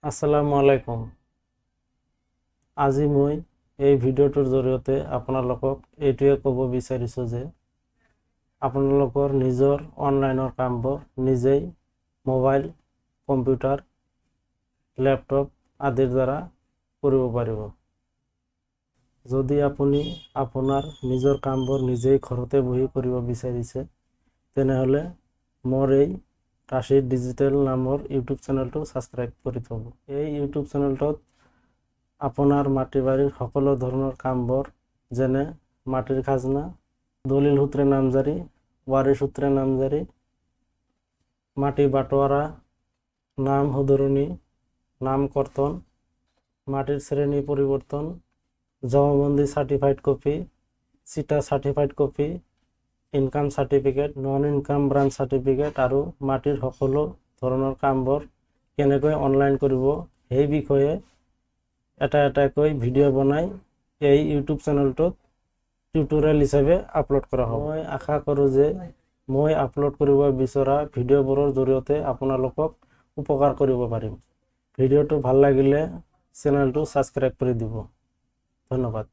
আসসালামু আলাইকুম। আজি মই এই ভিডিঅ'টোৰ জৰিয়তে আপোনালোকক এইটোৱে ক'ব বিচাৰিছোঁ যে আপোনালোকৰ নিজৰ অনলাইনৰ কামবোৰ নিজেই মোবাইল, কম্পিউটাৰ, লেপটপ আদিৰ দ্বাৰা কৰিব পাৰিব। যদি আপুনি আপোনাৰ নিজৰ কামবোৰ নিজেই ঘৰতে বহি কৰিব বিচাৰিছে, তেনেহ'লে মোৰ এই ৰাশিদ ডিজিটেল নামৰ ইউটিউব চেনেলটো ছাবস্ক্ৰাইব কৰি থ'ব। এই ইউটিউব চেনেলটোত আপোনাৰ মাটি বাৰীৰ সকলো ধৰণৰ কামবোৰ যেনে মাটিৰ খাজনা, দলিল সূত্ৰে নামজাৰি, ৱাৰী সূত্ৰে নামজাৰি, মাটি বাটোৱাৰা, নাম শুধৰণি, নাম কৰ্তন, মাটিৰ শ্ৰেণী পৰিৱৰ্তন, জমাবন্দী চাৰ্টিফাইড কপি, চিটা certified copy, income certificate, non income branch certificate আৰু মাটিৰ সকলো ধৰণৰ কামবোৰ কেনেকৈ অনলাইন কৰিব সেই বিষয়ে এটা এটাকৈ ভিডিঅ' বনাই এই ইউটিউব চেনেলটোত টিউটৰিয়েল হিচাপে আপলোড কৰা হ'ব। মই আশা কৰোঁ যে মই আপলোড কৰিব বিচৰা ভিডিঅ'বোৰৰ জৰিয়তে আপোনালোকক উপকাৰ কৰিব পাৰিম। ভিডিঅ'টো ভাল লাগিলে চেনেলটো ছাবস্ক্ৰাইব কৰি দিব। ধন্যবাদ।